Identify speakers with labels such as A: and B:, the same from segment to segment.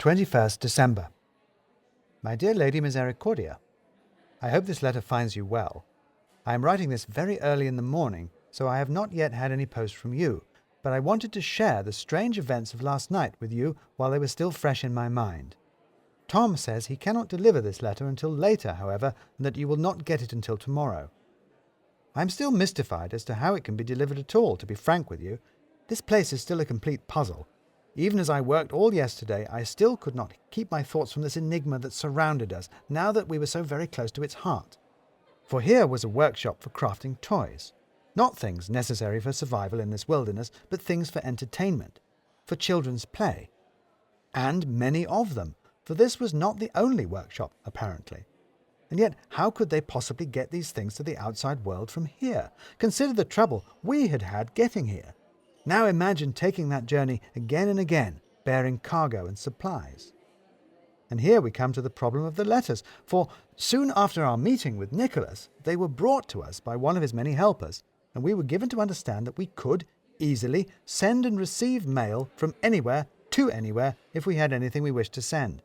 A: 21st December. My dear Lady Misericordia, I hope this letter finds you well. I am writing this very early in the morning, so I have not yet had any post from you, but I wanted to share the strange events of last night with you while they were still fresh in my mind. Tom says he cannot deliver this letter until later, however, and that you will not get it until tomorrow. I am still mystified as to how it can be delivered at all, to be frank with you. This place is still a complete puzzle. Even as I worked all yesterday, I still could not keep my thoughts from this enigma that surrounded us, now that we were so very close to its heart. For here was a workshop for crafting toys. Not things necessary for survival in this wilderness, but things for entertainment, for children's play. And many of them, for this was not the only workshop, apparently. And yet, how could they possibly get these things to the outside world from here? Consider the trouble we had had getting here. Now imagine taking that journey again and again, bearing cargo and supplies. And here we come to the problem of the letters, for soon after our meeting with Nicholas, they were brought to us by one of his many helpers, and we were given to understand that we could easily send and receive mail from anywhere to anywhere if we had anything we wished to send.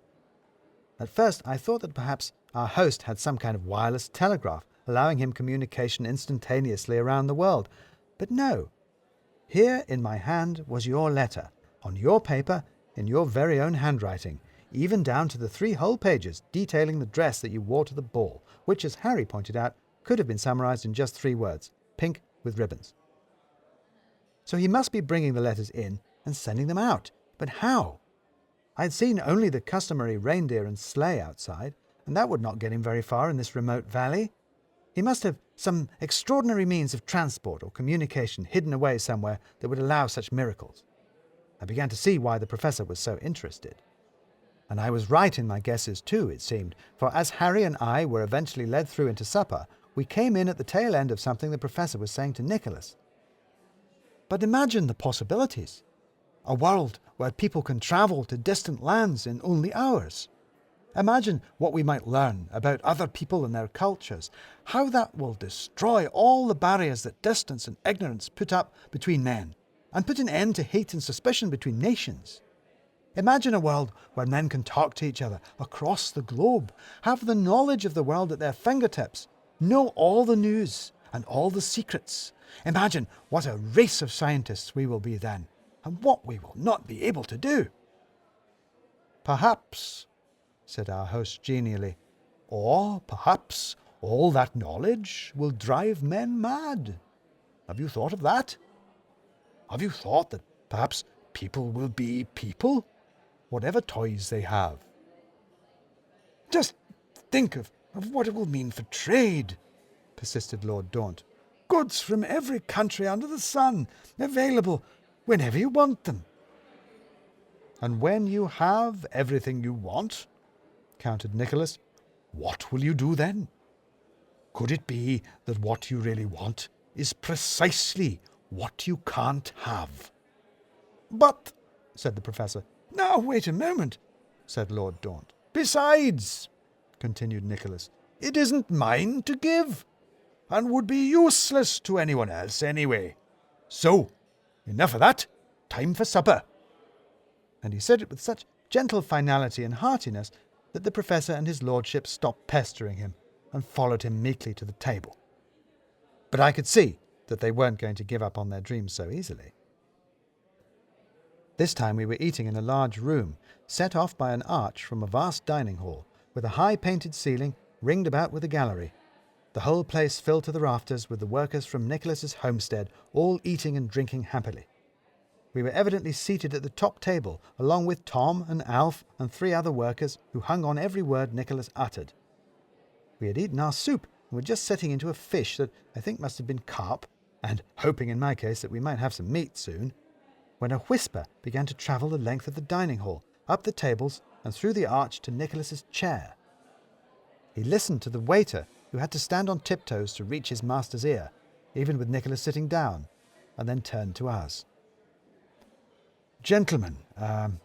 A: At first I thought that perhaps our host had some kind of wireless telegraph, allowing him communication instantaneously around the world. But no. Here in my hand was your letter, on your paper, in your very own handwriting, even down to the 3 whole pages detailing the dress that you wore to the ball, which, as Harry pointed out, could have been summarized in just 3 words, pink with ribbons. So he must be bringing the letters in and sending them out. But how? I had seen only the customary reindeer and sleigh outside, and that would not get him very far in this remote valley. He must have some extraordinary means of transport or communication hidden away somewhere that would allow such miracles. I began to see why the Professor was so interested. And I was right in my guesses too, it seemed, for as Harry and I were eventually led through into supper, we came in at the tail end of something the Professor was saying to Nicholas. But imagine the possibilities. A world where people can travel to distant lands in only hours. Imagine what we might learn about other people and their cultures, how that will destroy all the barriers that distance and ignorance put up between men, and put an end to hate and suspicion between nations. Imagine a world where men can talk to each other across the globe, have the knowledge of the world at their fingertips, know all the news and all the secrets. Imagine what a race of scientists we will be then, and what we will not be able to do. Perhaps, said our host genially, or perhaps all that knowledge will drive men mad. Have you thought of that? Have you thought that perhaps people will be people, whatever toys they have? Just think of what it will mean for trade, persisted Lord Daunt. Goods from every country under the sun, available whenever you want them. And when you have everything you want, countered Nicholas, what will you do then? Could it be that what you really want is precisely what you can't have? But, said the Professor. Now, wait a moment, said Lord Daunt. Besides, continued Nicholas, it isn't mine to give, and would be useless to anyone else anyway. So, enough of that. Time for supper. And he said it with such gentle finality and heartiness that the Professor and his lordship stopped pestering him and followed him meekly to the table. But I could see that they weren't going to give up on their dreams so easily. This time we were eating in a large room, set off by an arch from a vast dining hall, with a high painted ceiling ringed about with a gallery. The whole place filled to the rafters with the workers from Nicholas's homestead, all eating and drinking happily. We were evidently seated at the top table, along with Tom and Alf and 3 other workers who hung on every word Nicholas uttered. We had eaten our soup and were just setting into a fish that I think must have been carp, and hoping in my case that we might have some meat soon, when a whisper began to travel the length of the dining hall, up the tables and through the arch to Nicholas's chair. He listened to the waiter, who had to stand on tiptoes to reach his master's ear, even with Nicholas sitting down, and then turned to us. Gentlemen, I'm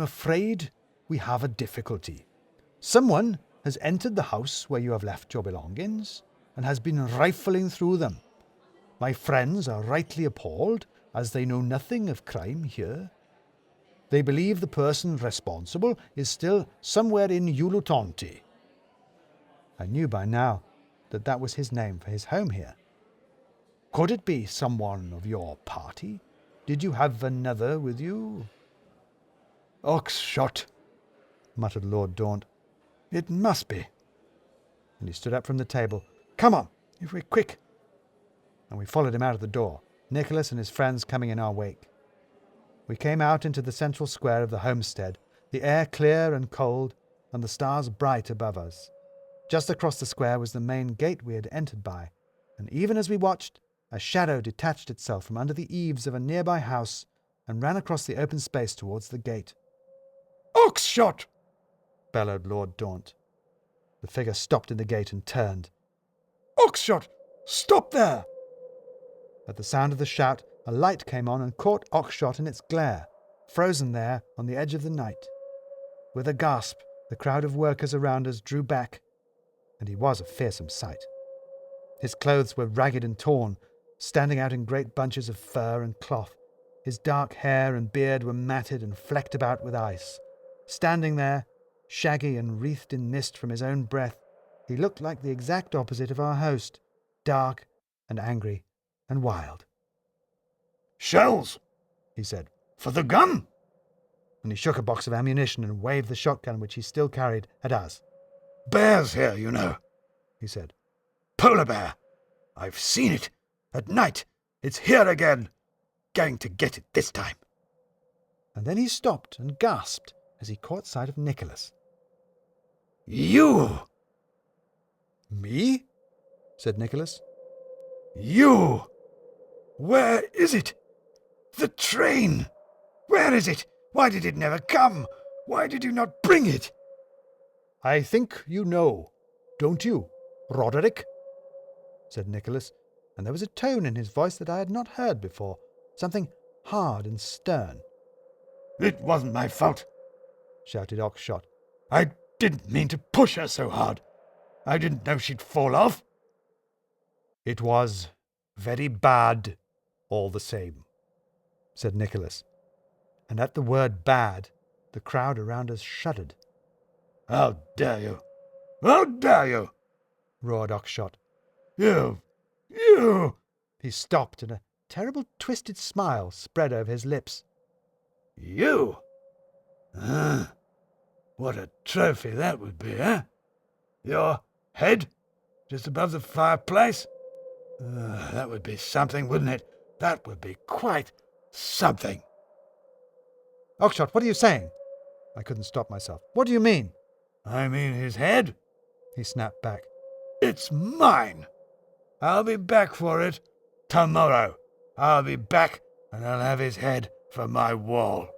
A: afraid we have a difficulty. Someone has entered the house where you have left your belongings, and has been rifling through them. My friends are rightly appalled, as they know nothing of crime here. They believe the person responsible is still somewhere in Ulutonti. I knew by now that that was his name for his home here. Could it be someone of your party? Did you have another with you?
B: Oxshott, muttered Lord Daunt. It must be.
A: And he stood up from the table. Come on, if we're quick. And we followed him out of the door, Nicholas and his friends coming in our wake. We came out into the central square of the homestead, the air clear and cold, and the stars bright above us. Just across the square was the main gate we had entered by, and even as we watched, a shadow detached itself from under the eaves of a nearby house and ran across the open space towards the gate.
B: Oxshott!
A: Bellowed Lord Daunt. The figure stopped in the gate and turned.
B: Oxshott! Stop there!
A: At the sound of the shout, a light came on and caught Oxshott in its glare, frozen there on the edge of the night. With a gasp, the crowd of workers around us drew back, and he was a fearsome sight. His clothes were ragged and torn, standing out in great bunches of fur and cloth. His dark hair and beard were matted and flecked about with ice. Standing there, shaggy and wreathed in mist from his own breath, he looked like the exact opposite of our host, dark and angry and wild.
B: Shells, he said, for the gun.
A: And he shook a box of ammunition and waved the shotgun which he still carried at us.
B: Bears here, you know, he said. Polar bear. I've seen it. At night. It's here again. Going to get it this time.
A: And then he stopped and gasped as he caught sight of Nicholas.
B: You!
A: Me? Said Nicholas.
B: You! Where is it? The train! Where is it? Why did it never come? Why did you not bring it?
A: I think you know, don't you, Roderick? Said Nicholas, and there was a tone in his voice that I had not heard before, something hard and stern.
B: It wasn't my fault, shouted Oxshott. I didn't mean to push her so hard. I didn't know she'd fall off.
A: It was very bad, all the same, said Nicholas, and at the word bad, the crowd around us shuddered.
B: How dare you! How dare you!
A: Roared Oxshott.
B: You!
A: He stopped, and a terrible twisted smile spread over his lips.
B: You? What a trophy that would be, eh? Your head, just above the fireplace? That would be something, wouldn't it? That would be quite something.
A: Oxshott, what are you saying? I couldn't stop myself. What do you mean?
B: I mean his head,
A: he snapped back.
B: It's mine. I'll be back for it tomorrow. I'll be back, and I'll have his head for my wall.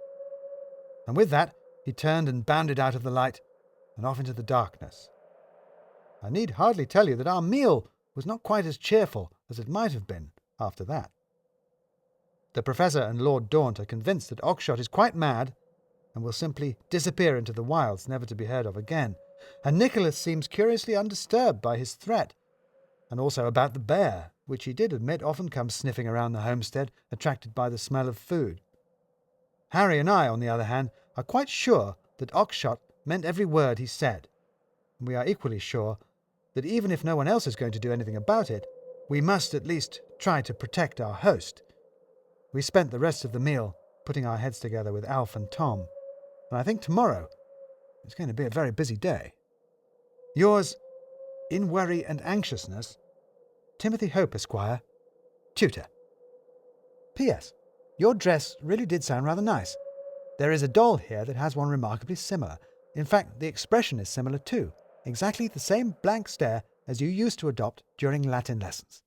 A: And with that, he turned and bounded out of the light and off into the darkness. I need hardly tell you that our meal was not quite as cheerful as it might have been after that. The Professor and Lord Daunt are convinced that Oxshott is quite mad and will simply disappear into the wilds, never to be heard of again. And Nicholas seems curiously undisturbed by his threat, and also about the bear, which he did admit often comes sniffing around the homestead, attracted by the smell of food. Harry and I, on the other hand, are quite sure that Oxshott meant every word he said. And we are equally sure that even if no one else is going to do anything about it, we must at least try to protect our host. We spent the rest of the meal putting our heads together with Alf and Tom, and I think tomorrow is going to be a very busy day. Yours, in worry and anxiousness, Timothy Hope, Esquire, Tutor. P.S. Your dress really did sound rather nice. There is a doll here that has one remarkably similar. In fact, the expression is similar too. Exactly the same blank stare as you used to adopt during Latin lessons.